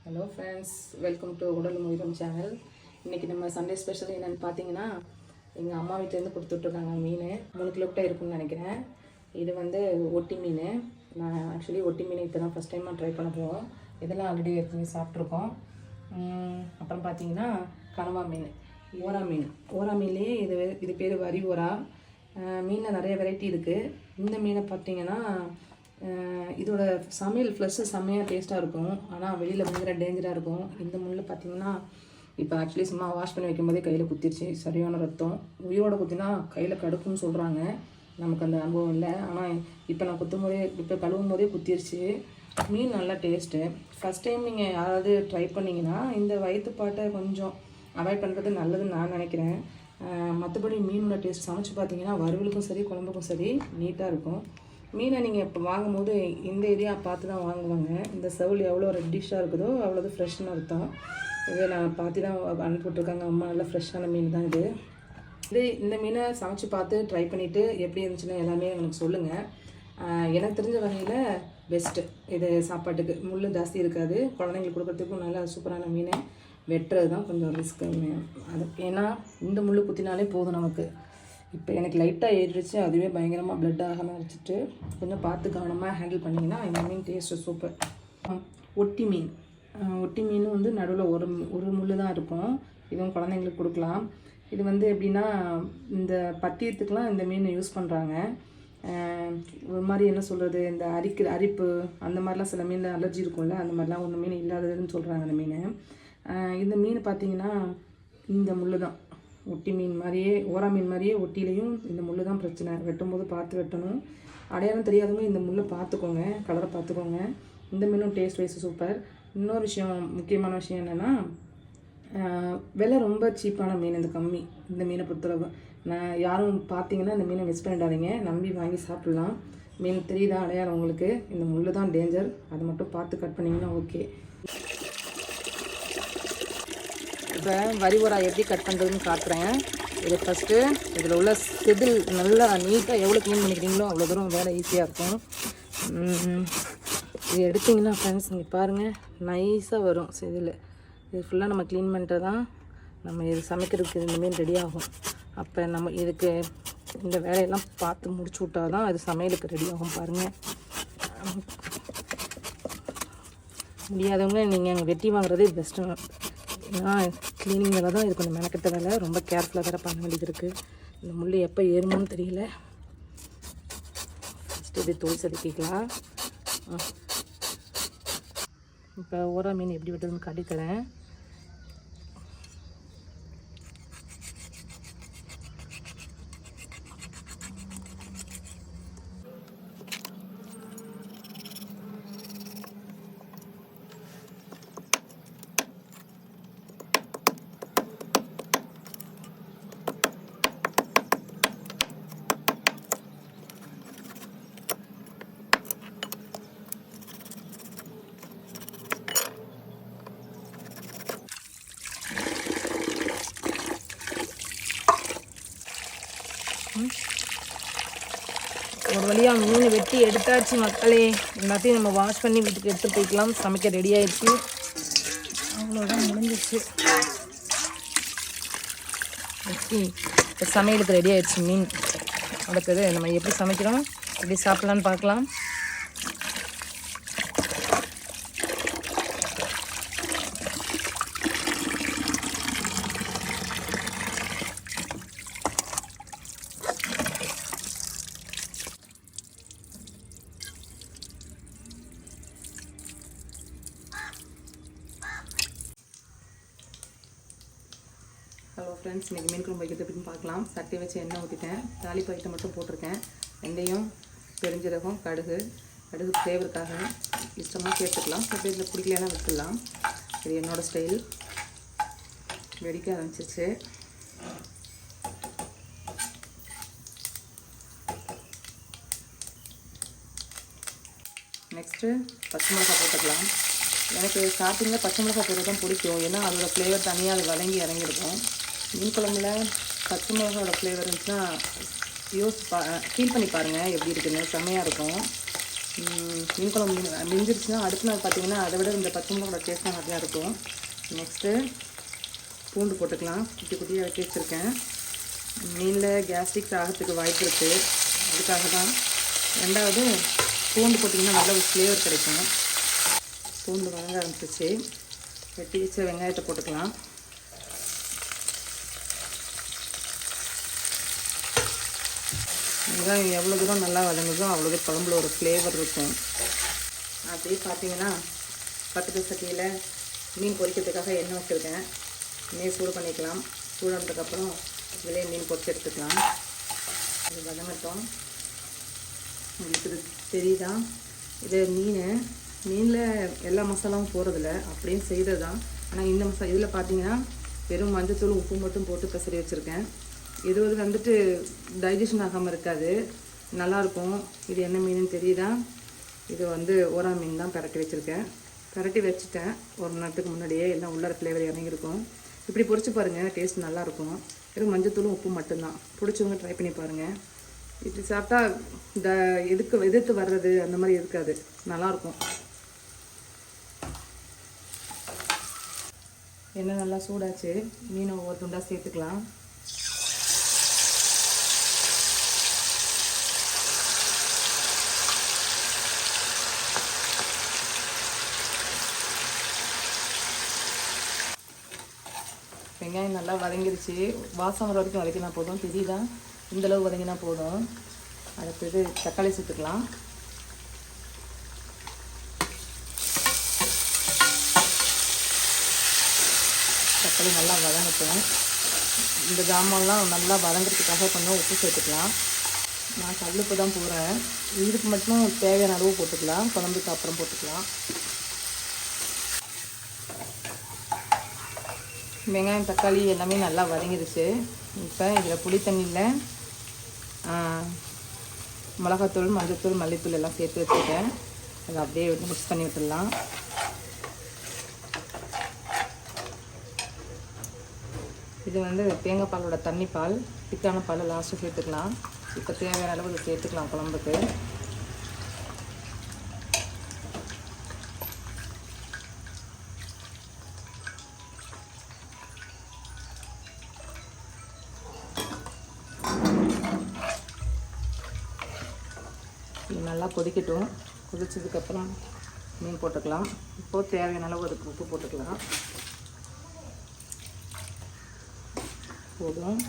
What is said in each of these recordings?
Hello friends, welcome to உடல் முயலும் channel. இன்றைக்கி நம்ம சண்டே ஸ்பெஷல் என்னென்னு பார்த்தீங்கன்னா, எங்கள் அம்மா வீட்டிலேருந்து கொடுத்துட்ருக்காங்க மீன் 3 கிலோக்கிட்ட இருக்குன்னு நினைக்கிறேன். இது வந்து ஒட்டி மீன். நான் ஆக்சுவலி ஒட்டி மீன் இப்போ தான் ஃபஸ்ட் டைமாக ட்ரை பண்ண போவோம். இதெல்லாம் ஆல்ரெடி ஏற்கனவே சாப்பிட்ருக்கோம். அப்புறம் பார்த்தீங்கன்னா கனவா மீன், ஓரா மீன்லேயே இது பேர் வரி ஓரா. மீனில் நிறைய வெரைட்டி இருக்குது. இந்த மீனை பார்த்தீங்கன்னா இதோட சமையல் ஃப்ளஷ்ஷு செம்மையாக டேஸ்ட்டாக இருக்கும். ஆனால் வெளியில் பயங்கர டேஞ்சராக இருக்கும். இந்த முள் பார்த்திங்கன்னா இப்போ ஆக்சுவலி சும்மா வாஷ் பண்ணி வைக்கும்போதே கையில் குத்திருச்சு. சரியான ரத்தம். உயிரோட குத்தினா கையில் கடுக்குன்னு சொல்கிறாங்க. நமக்கு அந்த அனுபவம் இல்லை. ஆனால் இப்போ நான் கழுவும் போதே குத்திருச்சு. மீன் நல்லா டேஸ்ட்டு. ஃபஸ்ட் டைம் நீங்கள் யாராவது ட்ரை பண்ணிங்கன்னா இந்த வயிற்றுப்பாட்டை கொஞ்சம் அவாய்ட் பண்ணுறது நல்லதுன்னு நான் நினைக்கிறேன். மற்றபடி மீனோட டேஸ்ட் சமைச்சு பார்த்தீங்கன்னா வறுவலுக்கும் சரி குழம்புக்கும் சரி நீட்டாக இருக்கும். மீனை நீங்கள் இப்போ வாங்கும்போது இந்த ஏரியா பார்த்து தான் வாங்குவாங்க. இந்த செவுள் எவ்வளோ ரெட்டிஷாக இருக்குதோ அவ்வளோது ஃப்ரெஷ்ஷுன்னு அர்த்தம். இதை நான் பார்த்து தான் அனுப்பிவிட்ருக்காங்க அம்மா. நல்லா ஃப்ரெஷ்ஷான மீன் தான் இது. இந்த மீனை சமைச்சு பார்த்து ட்ரை பண்ணிவிட்டு எப்படி இருந்துச்சுன்னு எல்லாமே எனக்கு சொல்லுங்கள். எனக்கு தெரிஞ்ச வகையில் பெஸ்ட்டு இது. சாப்பாட்டுக்கு முள் ஜாஸ்தி இருக்காது. குழந்தைங்களுக்கு கொடுக்குறதுக்கும் நல்லா சூப்பரான மீன். வெட்டுறது தான் கொஞ்சம் ரிஸ்க்கு. அது ஏன்னா இந்த முள் குத்தினாலே போதும் நமக்கு. இப்போ எனக்கு லைட்டாக ஏறிடுச்சு. அதுவே பயங்கரமாக ப்ளட் ஆகாமல் வச்சுட்டு கொஞ்சம் பார்த்து கவனமாக ஹேண்டில் பண்ணிங்கன்னா இந்த மீன் டேஸ்ட்டு சூப்பர். ஒட்டி மீன் வந்து நடுவில் ஒரு முள் தான் இருக்கும். இதுவும் குழந்தைங்களுக்கு கொடுக்கலாம். இது வந்து எப்படின்னா இந்த பத்தியத்துக்கெலாம் இந்த மீன் யூஸ் பண்ணுறாங்க. ஒரு மாதிரி என்ன சொல்கிறது, இந்த அரிப்பு அந்த மாதிரிலாம் சில மீனில் அலர்ஜி இருக்கும்ல, அந்த மாதிரிலாம் ஒன்று மீன் இல்லாததுன்னு சொல்கிறாங்க அந்த மீன். இந்த மீன் பார்த்திங்கன்னா இந்த முள் தான் ஒட்டி மீன் மாதிரியே, ஓரா மீன் மாதிரியே ஒட்டிலையும் இந்த முள் தான் பிரச்சனை. வெட்டும்போது பார்த்து வெட்டணும். அடையாளம் தெரியாதவங்க இந்த முள்ளை பார்த்துக்கோங்க, கலரை பார்த்துக்கோங்க. இந்த மீனும் டேஸ்ட் வைஸ் சூப்பர். இன்னொரு விஷயம், முக்கியமான விஷயம் என்னென்னா விலை ரொம்ப சீப்பான மீன். இந்த கம்மி இந்த மீனை பொறுத்தளவு. நான் யாரும் பார்த்தீங்கன்னா இந்த மீனை மிஸ் பண்ணிடாதீங்க. நம்பி வாங்கி சாப்பிட்லாம். மீன் தெரியுதா அடையாளம் உங்களுக்கு? இந்த முள் தான் டேஞ்சர். அதை மட்டும் பார்த்து கட் பண்ணிங்கன்னா ஓகே. இப்போ வரி ஓரா எப்படி கட் பண்ணுறதுன்னு காட்டுறேன். இது ஃபஸ்ட்டு இதில் உள்ள செதில் நல்லா நீட்டாக எவ்வளோ க்ளீன் பண்ணிக்கிறீங்களோ அவ்வளோ தூரம் வேலை ஈஸியாக இருக்கும். இது எடுத்திங்கன்னா ஃப்ரெண்ட்ஸ் இங்கே பாருங்கள், நைஸாக வரும் செதில். இது ஃபுல்லாக நம்ம க்ளீன் பண்ணிட்டு தான் நம்ம இது சமைக்கிறதுக்கு இந்த மீன் ரெடி ஆகும். அப்போ நம்ம இதுக்கு இந்த வேலையெல்லாம் பார்த்து முடிச்சு விட்டால் தான் அது சமையலுக்கு ரெடி ஆகும். பாருங்கள், முடியாதவங்க நீங்கள் அங்கே வெட்டி வாங்குறதே பெஸ்ட்டு. ஏன்னா க்ளீனிங் வேலை தான் இது கொஞ்சம் மெனக்கெட்ட வேலை. ரொம்ப கேர்ஃபுல்லாக வேறு பண்ண வேண்டியது இருக்குது. இந்த முள் எப்போ ஏறுமோன்னு தெரியல. ஃபஸ்ட்டு இப்படி தோல் செதுக்கிக்கலாம். இப்போ ஓரா மீன் எப்படி வெட்டுறதுன்னு காட்டித்தரேன். ஒரு வழியாக மீன் வெட்டி எடுத்தாச்சு மக்களே. எல்லாத்தையும் நம்ம வாஷ் பண்ணி வீட்டுக்கு எடுத்து போய்க்கலாம். சமைக்க ரெடி ஆயிடுச்சு. அவ்வளோதான், முடிஞ்சிச்சு. வெட்டி இப்போ சமையலுக்கு ரெடி ஆயிடுச்சு மீன். அடுத்தது நம்ம எப்படி சமைக்கிறோம், எப்படி சாப்பிட்லான்னு பார்க்கலாம். ஹலோ ஃப்ரெண்ட்ஸ், இன்றைக்கி மீன் குழம்பு வைக்கிறது எப்படின்னு பார்க்கலாம். சட்டி வச்சு எண்ணெய் ஊற்றிட்டேன். தாளிப்பு ஐட்டம் மட்டும் போட்டிருக்கேன். வெந்தயம், பெருஞ்சீரகம், கடுகு ஃப்ளேவருக்காக இஷ்டமாக சேர்த்துக்கலாம். சில இதில் பிடிக்கலாம் விட்டுடலாம். இது என்னோடய ஸ்டைல். வெடிக்க ஆரம்பிச்சிச்சு. நெக்ஸ்ட்டு பச்சை மிளகாய் போட்டுக்கலாம். எனக்கு ஸ்டார்டிங்கில் பச்சை மிளகாய் போட்டு தான் பிடிக்கும். ஏன்னா அதோடய ஃப்ளேவர் தனியாக அது வதங்கி இறங்கியிருக்கும். மீன் குழம்புல பச்சை மிளகாவோட ஃப்ளேவர் இருந்துச்சுன்னா ஃபீல் பண்ணி பாருங்கள் எப்படி இருக்குதுன்னு. செம்மையாக இருக்கும். மீன் குழம்பு மிஞ்சிருச்சுன்னா அடுத்த நாள் பார்த்திங்கன்னா அதை விட இந்த பச்சை மிளகாவோட டேஸ்ட் தான் நிறையா இருக்கும். நெக்ஸ்ட்டு பூண்டு போட்டுக்கலாம். குட்டி குட்டியாக வெட்டி வச்சுருக்கேன். மீனில் கேஸ்ட்ரிக் ஆகிறதுக்கு வாய்ப்பு இருக்குது, அதுக்காக தான். ரெண்டாவது பூண்டு போட்டிங்கன்னா நல்ல ஒரு ஃப்ளேவர் கிடைக்கும். பூண்டு வதங்க ஆரம்பிச்சிச்சு. வெட்டி வச்ச வெங்காயத்தை போட்டுக்கலாம். வெங்காயம் எவ்வளோ தூரம் நல்லா வதங்குதோ அவ்வளோ தூரம் குழம்புல ஒரு ஃப்ளேவர் இருக்கும். அப்படியே பார்த்தீங்கன்னா பக்கத்து சட்டியில் மீன் பொரிக்கிறதுக்காக எண்ணெய் வச்சுருக்கேன். எண்ணெய் சூடு பண்ணிக்கலாம். சூடானதுக்கப்புறம் இதிலே மீன் பொரிச்சு எடுத்துக்கலாம். இது வதங்கட்டும். உங்களுக்கு இது தெரியுதா? இது மீனில் எல்லா மசாலாவும் போகிறதில்ல, அப்படியே செய்கிறது தான். ஆனால் இந்த இதில் பார்த்தீங்கன்னா வெறும் மஞ்சத்தூள் உப்பு மட்டும் போட்டு பெசரி வச்சுருக்கேன். இது வந்துட்டு டைஜஷன் ஆகாமல் இருக்காது, நல்லாயிருக்கும். இது என்ன மீனுன்னு தெரியுதா? இது ஓரா மீன் தான் பரட்டி வச்சுருக்கேன். பரட்டி வச்சுட்டேன் ஒரு மணி நேரத்துக்கு முன்னாடியே. எல்லாம் உள்ளார ஃப்ளேவர் இறங்கியிருக்கும். இப்படி பொரிச்சு பாருங்கள், டேஸ்ட் நல்லாயிருக்கும். வெறும் மஞ்சத்தூளும் உப்பு மட்டும்தான். பிடிச்சவங்க ட்ரை பண்ணி பாருங்கள். இப்படி சாப்பிட்டா எதிர்த்து வர்றது அந்த மாதிரி இருக்காது, நல்லாயிருக்கும். எண்ணெய் நல்லா சூடாச்சு. மீனை ஒவ்வொரு துண்டாக சேர்த்துக்கலாம். வெங்காயம் நல்லா வதங்கிருச்சு. வாசம் வர வரைக்கும் வதக்கினா போதும். தெரியுதா? இந்தளவு வதங்கினா போதும். அடுத்தது தக்காளி சேர்த்துக்கலாம். தக்காளி நல்லா வதங்கட்டும். இந்த ஜாமான்லாம் நல்லா வதங்கிறதுக்காக கொஞ்சம் உப்பு சேர்த்துக்கலாம். நான் கல்லுப்பு தான் போடுறேன். இதுக்கு மட்டும் தேவையான அளவு போட்டுக்கலாம், குழம்புக்கு அப்புறம் போட்டுக்கலாம். வெங்காயம் தக்காளி எல்லாமே நல்லா வதங்கிடுச்சு. இப்போ இதில் புளி தண்ணியில் மிளகாத்தூள், மஞ்சத்தூள், மல்லித்தூள் எல்லாம் சேர்த்து வச்சுருக்கேன். அதை அப்படியே மிக்ஸ் பண்ணி விட்டுடலாம். இது தேங்காய் பாலோட தண்ணி பால், திக்கான பால் லாஸ்ட்டு சேர்த்துக்கலாம். இப்போ தேவையான அளவு இதை சேர்த்துக்கலாம் குழம்புக்கு. இது நல்லா கொதிக்கட்டும். கொதிச்சதுக்கப்புறம் மீன் போட்டுக்கலாம். இப்போது தேவையான அளவு அதுக்கு உப்பு போட்டுக்கலாம். போதும்.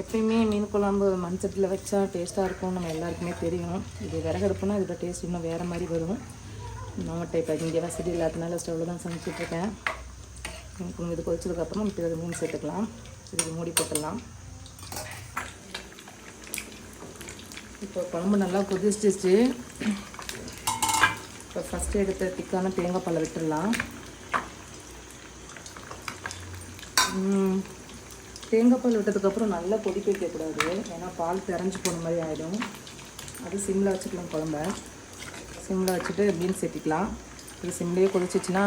எப்பயுமே மீன் குழம்பு மண்சட்டியில் வச்சா டேஸ்ட்டாக இருக்கும், நம்ம எல்லாருக்குமே தெரியும். இது விறகடுப்புனா இதோட டேஸ்ட் இன்னும் வேறு மாதிரி வரும். நம்மகிட்ட இப்போ இங்கே வசதி இல்லாததுனால ஸ்டவ்வில் தான் சமைச்சிட்ருக்கேன். இது கொதிச்சதுக்கப்புறம் இப்போ இது மீன் சேர்த்துக்கலாம். இதுக்கு மூடி போட்டுடலாம். இப்போ குழம்பு நல்லா கொதிச்சிச்சு. இப்போ ஃபஸ்ட்டு எடுத்த திக்கான தேங்காய் பாலை விட்டுடலாம். தேங்காய் பால் விட்டதுக்கப்புறம் நல்லா கொதிக்க வைக்கக்கூடாது, ஏன்னா பால் திறஞ்சி போன மாதிரி ஆகிடும். அது சிம்மில் வச்சுக்கலாம். குழம்ப சிம்மில் வச்சுட்டு மீன் சேர்த்திக்கலாம். இது சிம்லேயே கொதிச்சிச்சுன்னா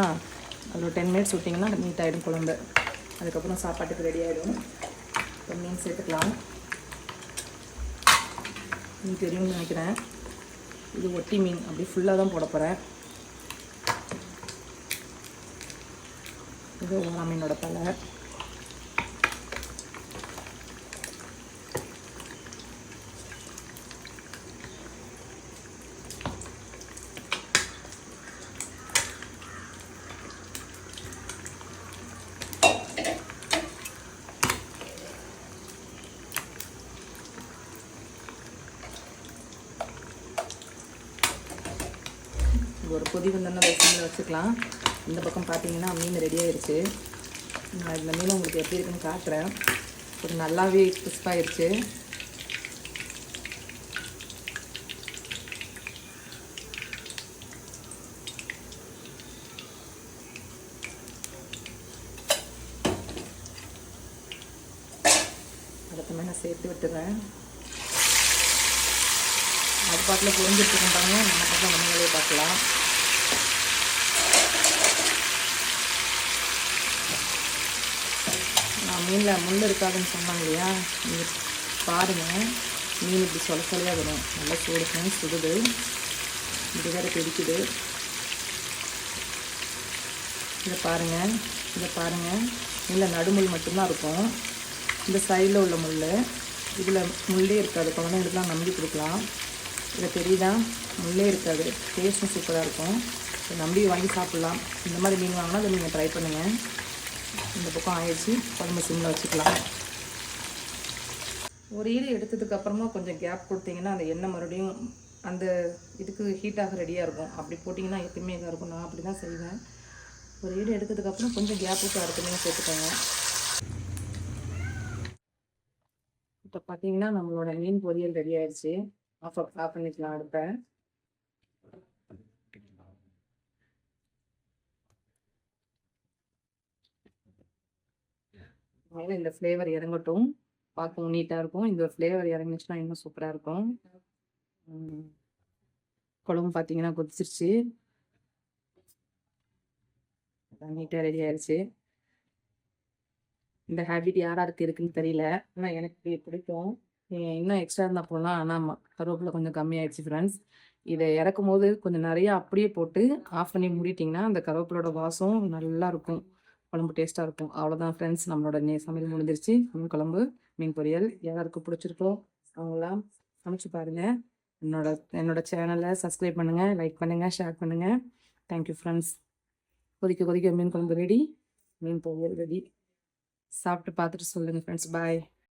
அது ஒரு 10 மினிட்ஸ் விட்டிங்கன்னா நீட் ஆகிடும் குழம்பு. அதுக்கப்புறம் சாப்பாட்டுக்கு ரெடி ஆகிடும். இப்போ மீன் சேர்த்துக்கலாம். மீன் தெரியும்னு நினைக்கிறேன். இது ஒட்டி மீன், அப்படி ஃபுல்லாக தான் போட போகிறேன். இது ஓரா மீனோட தலை. ஒரு கொதி வந்தோன்னா வெசமில் வச்சுக்கலாம். இந்த பக்கம் பார்த்தீங்கன்னா மீன் ரெடி ஆகிடுச்சு. நான் இந்த மீன் உங்களுக்கு எப்படி இருக்குன்னு காட்டுறேன். ஒரு நல்லாவே கிறிஸ்பாகிடுச்சு. அடுத்த மேலே சேர்த்து விட்டுறேன். அது பாட்டில் புரிஞ்சிட்ருக்கோம் பாருங்க. நம்ம பக்கம் நம்ம வேலையை பார்க்கலாம். நான் மீனில் முள் இருக்காதுன்னு சொன்னாங்க இல்லையா, நீங்கள் பாருங்கள். மீன் இப்படி சொல்ல சொல்லியாக வரும். நல்லா சூடுன்னு சுடுது. இது வேறு பிடிக்குது. இதை பாருங்கள், இல்லை நடுமுள் மட்டும்தான் இருக்கும். இந்த சைடில் உள்ள முள், இதில் முள்ளே இருக்காது. குழந்தைங்களுக்குலாம் நம்பி கொடுக்கலாம். இதில் தெரியுதா, முள்ளே இருக்காது. டேஸ்ட்டும் சூப்பராக இருக்கும். நம்பி வாங்கி சாப்பிட்லாம். இந்த மாதிரி மீன் வாங்கினா அதை நீங்கள் ட்ரை பண்ணுங்கள். இந்த பக்கம் ஆயிடுச்சு, குழம்பு சிம்மில் வச்சுக்கலாம். ஒரு ஈடு எடுத்ததுக்கப்புறமா கொஞ்சம் கேப் கொடுத்தீங்கன்னா அந்த எண்ணெய் மறுபடியும் அந்த இதுக்கு ஹீட்டாக ரெடியாக இருக்கும். அப்படி போட்டிங்கன்னா எப்பயுமே இதாக இருக்கும். நான் அப்படி தான் செய்வேன். ஒரு ஈடு எடுத்ததுக்கப்புறம் கொஞ்சம் கேப் விட்டு அடுத்த சேர்த்துக்கோங்க. இப்போ பார்த்தீங்கன்னா நம்மளோட மீன் பொரியல் ரெடி ஆயிடுச்சு. ஆஃப் பண்ணிக்கலாம் அடுப்பை. மேலே இந்த ஃப்ளேவர் இறங்கட்டும். பார்க்கவும் நீட்டாக இருக்கும். இந்த ஃப்ளேவர் இறங்குச்சுன்னா இன்னும் சூப்பராக இருக்கும். குழம்பு பார்த்தீங்கன்னா கொதிச்சிருச்சு. நீட்டாக ரெடி ஆயிடுச்சு. இந்த ஹேபிட் யாராருக்கு இருக்குன்னு தெரியல. ஆனால் எனக்கு பிடிக்கும். இன்னும் எக்ஸ்ட்ரா இருந்தால் போடலாம். ஆனால் கருவேப்பிலை கொஞ்சம் கம்மியாயிடுச்சு ஃப்ரெண்ட்ஸ். இதை இறக்கும் போது கொஞ்சம் நிறையா அப்படியே போட்டு ஆஃப் பண்ணி மூடிட்டிங்கன்னா அந்த கருவேப்பிலோட வாசம் நல்லாயிருக்கும். குழம்பு டேஸ்ட்டாக இருக்கும். அவ்வளோதான் ஃப்ரெண்ட்ஸ், நம்மளோட சமையல் முடிஞ்சிருச்சு. மீன் குழம்பு, மீன் பொரியல். யாருக்கு பிடிச்சிருக்கோ அவங்களாம் சமைச்சு பாருங்கள். என்னோட சேனலை சப்ஸ்கிரைப் பண்ணுங்கள், லைக் பண்ணுங்கள், ஷேர் பண்ணுங்கள். Thank you friends. கொதிக்க மீன் குழம்பு ரெடி, மீன் பொரியல் ரெடி. சாப்பிட்டு பார்த்துட்டு சொல்லுங்கள் ஃப்ரெண்ட்ஸ். பாய்.